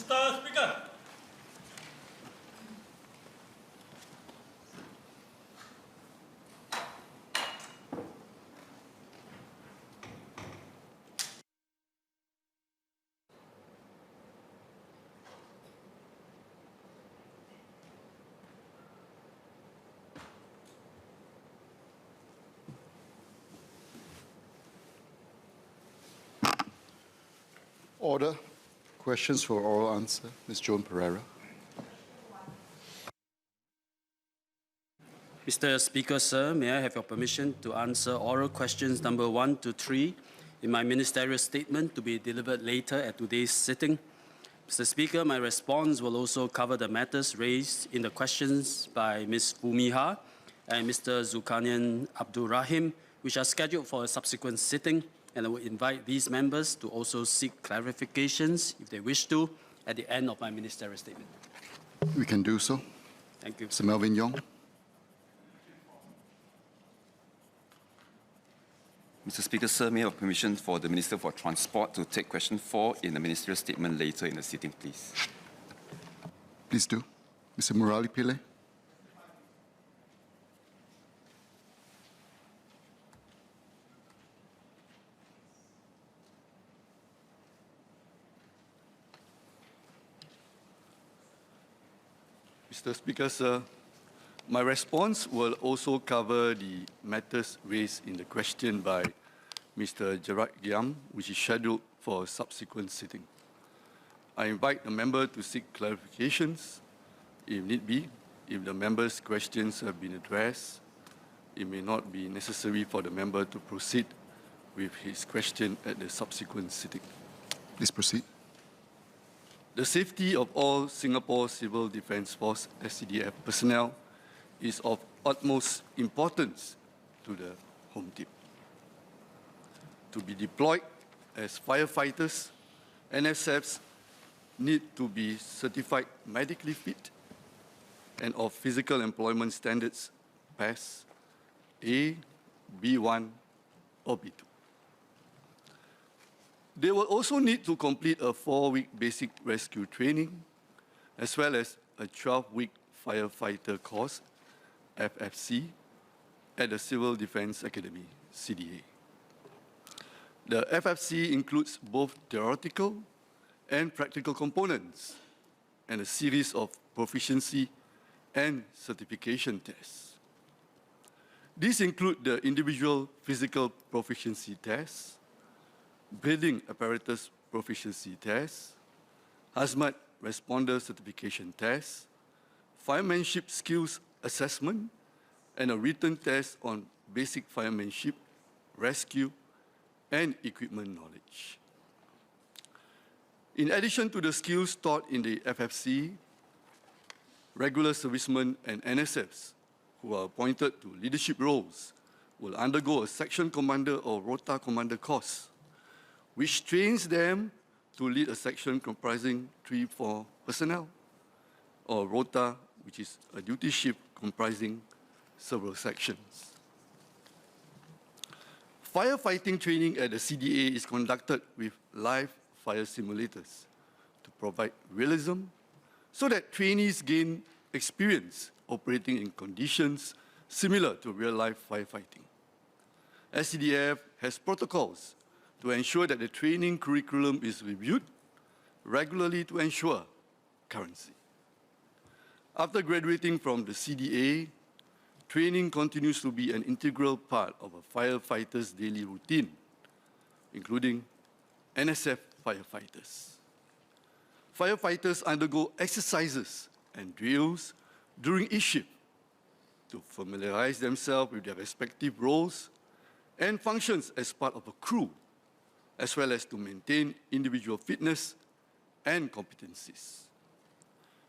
Mr. Speaker. Order. Questions for oral answer. Ms. Joan Pereira. Mr. Speaker, sir, may I have your permission to answer oral questions number 1 to 3 in my ministerial statement to be delivered later at today's sitting? Mr. Speaker, my response will also cover the matters raised in the questions by Ms. Fumiha and Mr. Zulkarnain Abdul Rahim, which are scheduled for a subsequent sitting, and I will invite these members to also seek clarifications, if they wish to, at the end of my ministerial statement. We can do so. Thank you. Mr. Melvin Yong. Mr. Speaker, sir, may I have permission for the Minister for Transport to take question 4 in the ministerial statement later in the sitting, please? Please do. Mr. Murali Pillai. Mr. Speaker, sir, my response will also cover the matters raised in the question by Mr. Gerard Giam, which is scheduled for a subsequent sitting. I invite the member to seek clarifications, if need be. If the member's questions have been addressed, it may not be necessary for the member to proceed with his question at the subsequent sitting. Please proceed. The safety of all Singapore Civil Defence Force SCDF personnel is of utmost importance to the Home Team. To be deployed as firefighters, NSFs need to be certified medically fit and of physical employment standards PAS A, B1 or B2. They will also need to complete a 4-week basic rescue training, as well as a 12-week firefighter course, FFC, at the Civil Defence Academy, CDA. The FFC includes both theoretical and practical components, and a series of proficiency and certification tests. These include the individual physical proficiency tests, breathing apparatus proficiency test, hazmat responder certification test, firemanship skills assessment, and a written test on basic firemanship, rescue, and equipment knowledge. In addition to the skills taught in the FFC, regular servicemen and NSFs who are appointed to leadership roles will undergo a section commander or rota commander course, which trains them to lead a section comprising 3-4 personnel, or rota, which is a duty shift comprising several sections. Firefighting training at the CDA is conducted with live fire simulators to provide realism so that trainees gain experience operating in conditions similar to real-life firefighting. SCDF has protocols to ensure that the training curriculum is reviewed regularly to ensure currency. After graduating from the CDA, training continues to be an integral part of a firefighter's daily routine, including NSF firefighters. Firefighters undergo exercises and drills during each shift to familiarize themselves with their respective roles and functions as part of a crew, as well as to maintain individual fitness and competencies.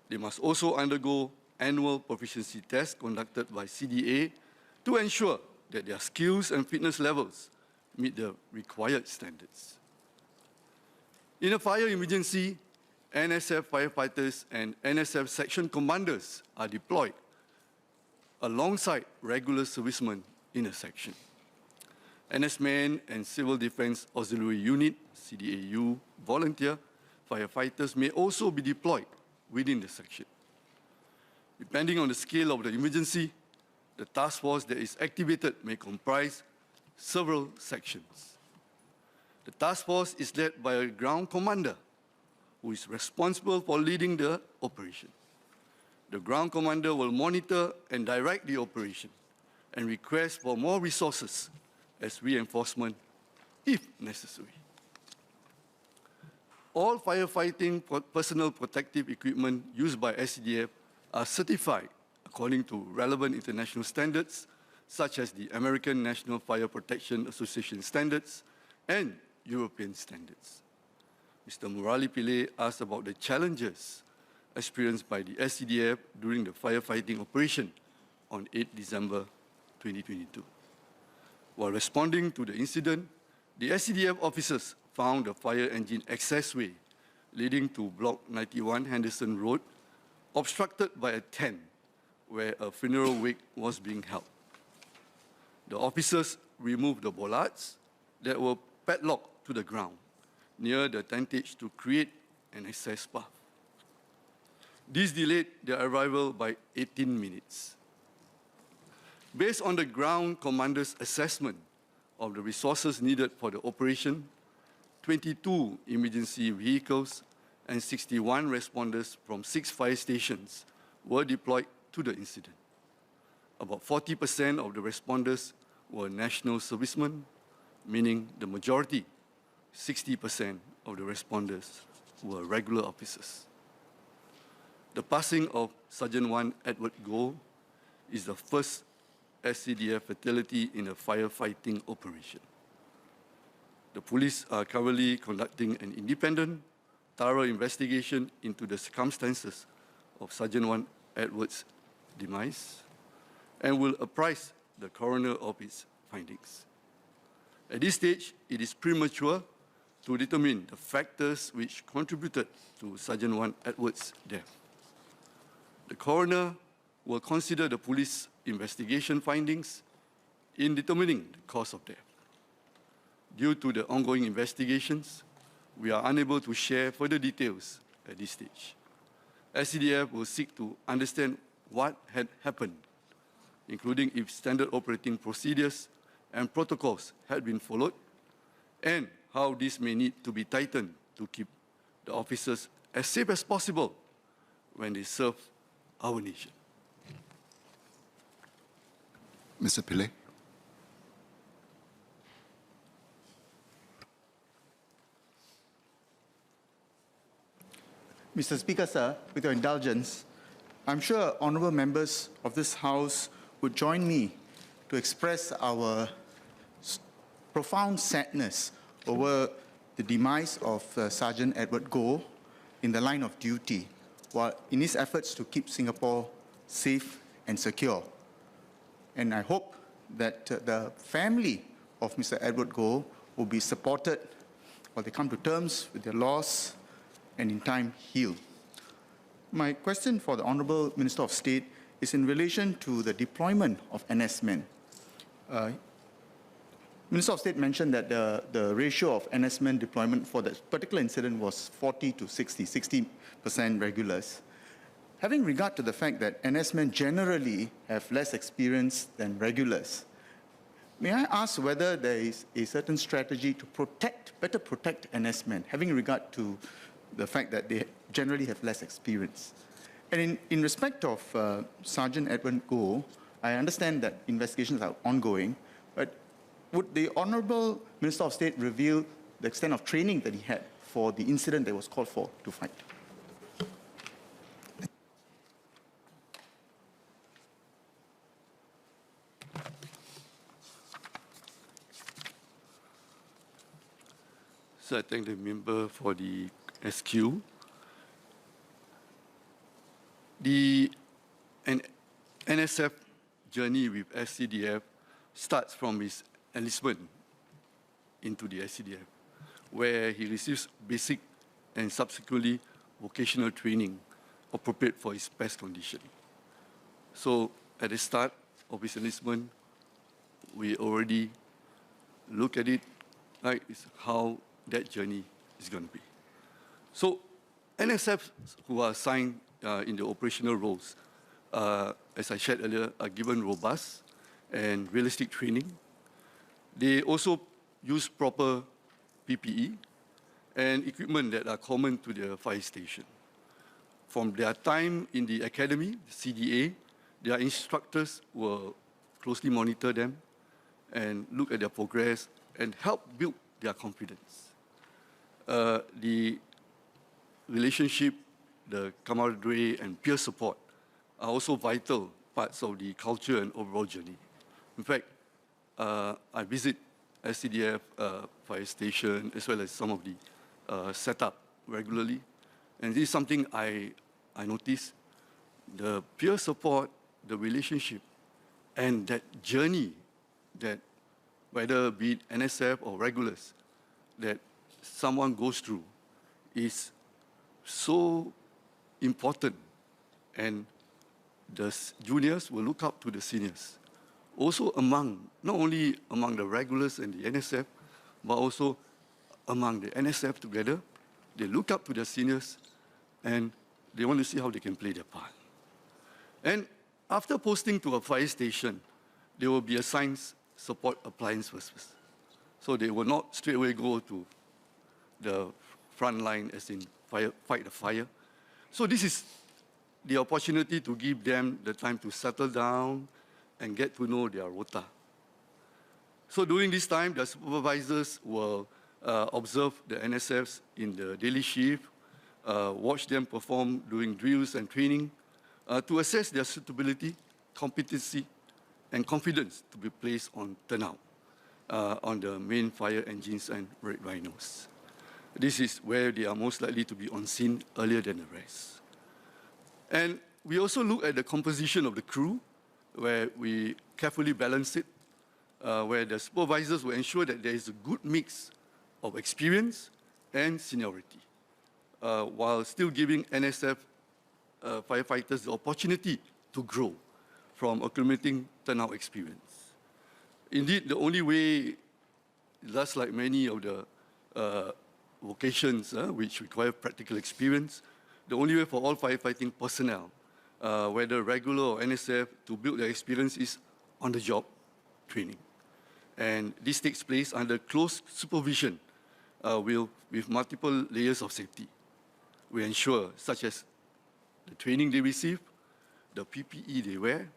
They must also undergo annual proficiency tests conducted by CDA to ensure that their skills and fitness levels meet the required standards. In a fire emergency, NSF firefighters and NSF section commanders are deployed alongside regular servicemen in a section. NSmen and Civil Defence Auxiliary Unit, CDAU, volunteer firefighters may also be deployed within the section. Depending on the scale of the emergency, the task force that is activated may comprise several sections. The task force is led by a ground commander who is responsible for leading the operation. The ground commander will monitor and direct the operation and request for more resources as reinforcement if necessary. All firefighting personal protective equipment used by SCDF are certified according to relevant international standards, such as the American National Fire Protection Association standards and European standards. Mr. Murali Pillay asked about the challenges experienced by the SCDF during the firefighting operation on 8 December 2022. While responding to the incident, the SCDF officers found the fire engine accessway leading to Block 91 Henderson Road obstructed by a tent where a funeral wake was being held. The officers removed the bollards that were padlocked to the ground near the tentage to create an access path. This delayed their arrival by 18 minutes. Based on the ground commander's assessment of the resources needed for the operation, 22 emergency vehicles and 61 responders from 6 fire stations were deployed to the incident. About 40% of the responders were national servicemen, meaning the majority, 60% of the responders, were regular officers. The passing of Sergeant 1 Edward Goh is the first SCDF fatality in a firefighting operation. The police are currently conducting an independent, thorough investigation into the circumstances of Sergeant 1 Edward's demise and will apprise the coroner of its findings. At this stage, it is premature to determine the factors which contributed to Sergeant 1 Edward's death. The coroner will consider the police investigation findings in determining the cause of death. Due to the ongoing investigations, we are unable to share further details at this stage. SCDF will seek to understand what had happened, including if standard operating procedures and protocols had been followed, and how this may need to be tightened to keep the officers as safe as possible when they serve our nation. Mr. Pillay. Mr. Speaker, sir, with your indulgence, I'm sure honourable members of this House would join me to express our profound sadness over the demise of Sergeant Edward Goh in the line of duty, while in his efforts to keep Singapore safe and secure. And I hope that the family of Mr. Edward Goh will be supported while they come to terms with their loss and in time heal. My question for the Honourable Minister of State is in relation to the deployment of NS men. Minister of State mentioned that the ratio of NS men deployment for that particular incident was 40 to 60% regulars. Having regard to the fact that NS men generally have less experience than regulars, may I ask whether there is a certain strategy to better protect NS men, having regard to the fact that they generally have less experience? And in respect of Sergeant Edward Goh, I understand that investigations are ongoing, but would the Honourable Minister of State reveal the extent of training that he had for the incident that was called for to fight? So I thank the member for the SQ. The NSF journey with SCDF starts from his enlistment into the SCDF, where he receives basic and subsequently vocational training appropriate for his past condition. So at the start of his enlistment, we already look at it like how that journey is going to be. So NSFs who are assigned in the operational roles, as I shared earlier, are given robust and realistic training. They also use proper PPE and equipment that are common to the fire station. From their time in the academy, the CDA, their instructors will closely monitor them and look at their progress and help build their confidence. The relationship, the camaraderie, and peer support are also vital parts of the culture and overall journey. In fact, I visit SCDF fire station as well as some of the setup regularly. And this is something I noticed, the peer support, the relationship, and that journey that whether be it NSF or regulars, that someone goes through is so important. And the juniors will look up to the seniors. Also not only among the regulars and the NSF, but also among the NSF together, they look up to the seniors and they want to see how they can play their part. And after posting to a fire station, they will be assigned support appliance first. So they will not straight away go to the front line as in fight the fire. So this is the opportunity to give them the time to settle down and get to know their rota. So during this time, the supervisors will observe the NSFs in the daily shift, watch them perform during drills and training to assess their suitability, competency, and confidence to be placed on turnout on the main fire engines and red rhinos. This is where they are most likely to be on scene earlier than the rest. And we also look at the composition of the crew, where we carefully balance it, where the supervisors will ensure that there is a good mix of experience and seniority, while still giving NSF firefighters the opportunity to grow from accumulating turnout experience. Indeed, the only way, just like many of the vocations which require practical experience, the only way for all firefighting personnel, whether regular or NSF, to build their experience is on-the-job training. And this takes place under close supervision with multiple layers of safety. We ensure, such as the training they receive, the PPE they wear,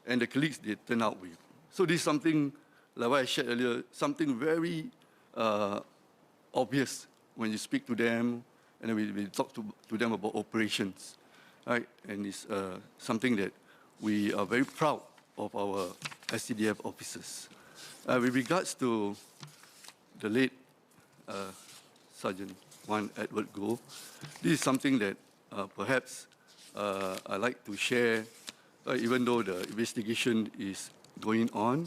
and the colleagues they turn out with. So this is something, like what I shared earlier, something very obvious when you speak to them and we talk to them about operations, right? And it's something that we are very proud of our SCDF officers. With regards to the late Sergeant Juan Edward Goh, this is something that perhaps I'd like to share, even though the investigation is going on.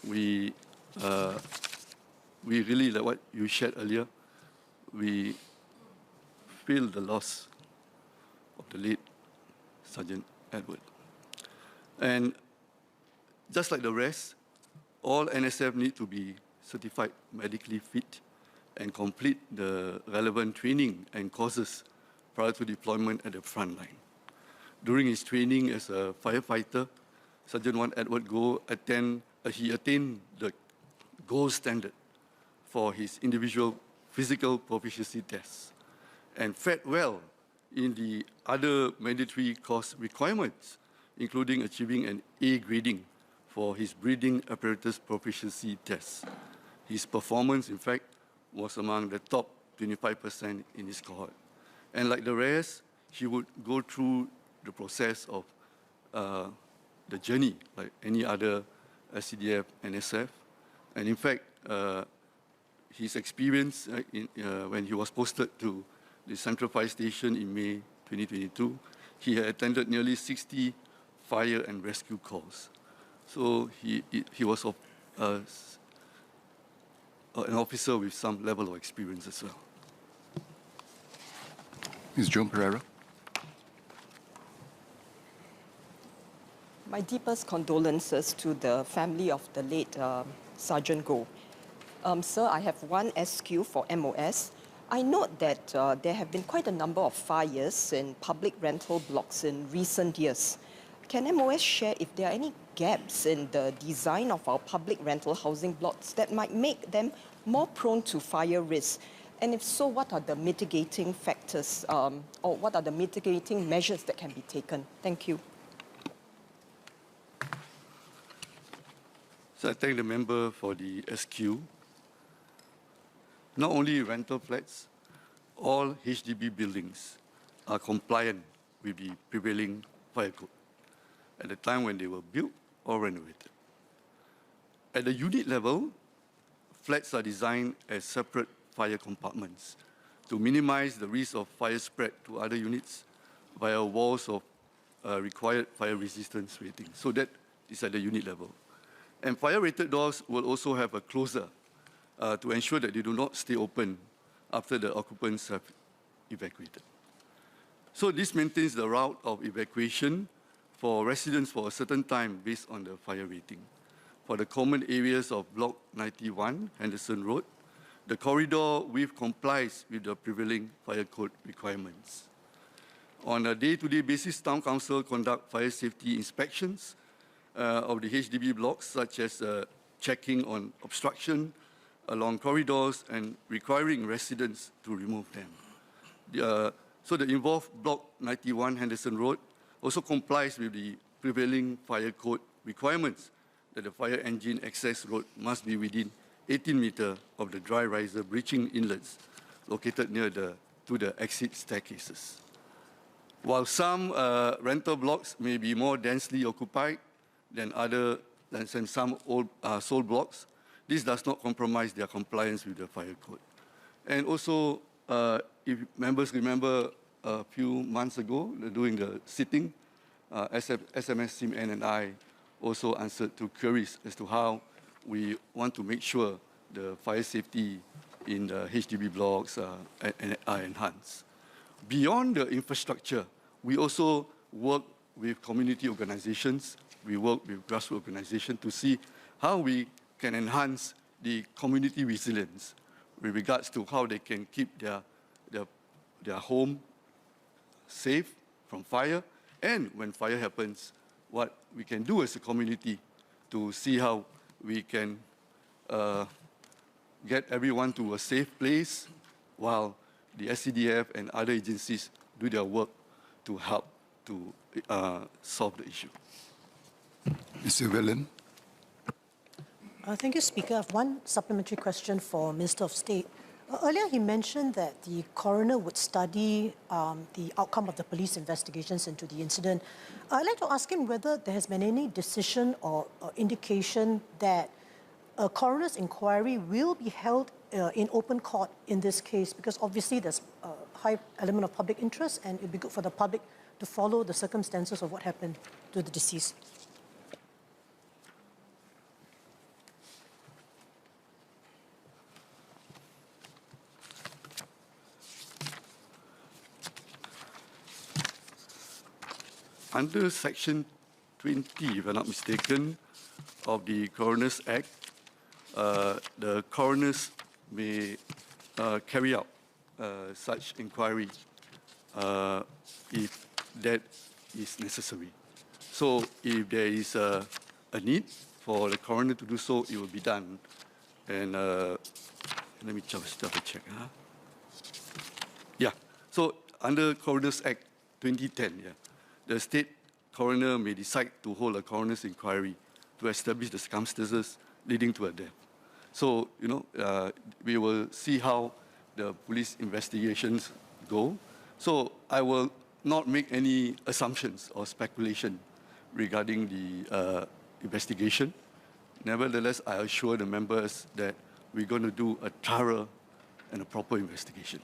We really, like what you shared earlier, we feel the loss of the late Sergeant Edward. And just like the rest, all NSF need to be certified medically fit and complete the relevant training and courses prior to deployment at the front line. During his training as a firefighter, Sergeant Juan Edward Goh attained the gold standard for his individual physical proficiency tests and fared well in the other mandatory course requirements, including achieving an A grading for his breathing apparatus proficiency test. His performance, in fact, was among the top 25% in his cohort. And like the rest, he would go through the process of the journey, like any other SCDF and SF. And in fact, his experience when he was posted to the Central Fire Station in May 2022, he had attended nearly 60 fire and rescue calls. So he was an officer with some level of experience as well. Ms. Joan Pereira. My deepest condolences to the family of the late Sergeant Goh. Sir, I have one SQ for MOS. I note that there have been quite a number of fires in public rental blocks in recent years. Can MOS share if there are any gaps in the design of our public rental housing blocks that might make them more prone to fire risk? And if so, what are the mitigating factors or what are the mitigating measures that can be taken? Thank you. So I thank the member for the SQ. Not only rental flats, all HDB buildings are compliant with the prevailing fire code at the time when they were built or renovated. At the unit level, flats are designed as separate fire compartments to minimize the risk of fire spread to other units via walls of required fire resistance rating. So that is at the unit level. And fire-rated doors will also have a closer to ensure that they do not stay open after the occupants have evacuated. So this maintains the route of evacuation for residents for a certain time based on the fire rating. For the common areas of Block 91, Henderson Road, the corridor width complies with the prevailing fire code requirements. On a day-to-day basis, Town Council conduct fire safety inspections of the HDB blocks, such as checking on obstruction along corridors and requiring residents to remove them. So the involved Block 91 Henderson Road also complies with the prevailing fire code requirements that the fire engine access road must be within 18 meters of the dry riser breaching inlets located near the exit staircases. While some rental blocks may be more densely occupied than some old sold blocks, this does not compromise their compliance with the fire code. And also, if members remember a few months ago, during the sitting, SMS SIMN and I also answered to queries as to how we want to make sure the fire safety in the HDB blocks are enhanced. Beyond the infrastructure, we also work with community organizations, we work with grassroots organizations to see how we can enhance the community resilience with regards to how they can keep their home safe from fire, and when fire happens, what we can do as a community to see how we can get everyone to a safe place while the SCDF and other agencies do their work to help to solve the issue. Mr. Wellen. Thank you, Speaker. I have one supplementary question for Minister of State. Earlier, he mentioned that the coroner would study the outcome of the police investigations into the incident. I'd like to ask him whether there has been any decision or indication that a coroner's inquiry will be held in open court in this case, because obviously there's a high element of public interest, and it would be good for the public to follow the circumstances of what happened to the deceased. Under Section 20, if I'm not mistaken, of the Coroners Act, the coroners may carry out such inquiry if that is necessary. So if there is a need for the coroner to do so, it will be done. And let me just double check. Yeah, so under Coroners Act 2010, the state coroner may decide to hold a coroner's inquiry to establish the circumstances leading to a death. So, we will see how the police investigations go. So I will not make any assumptions or speculation regarding the investigation. Nevertheless, I assure the members that we're going to do a thorough and a proper investigation.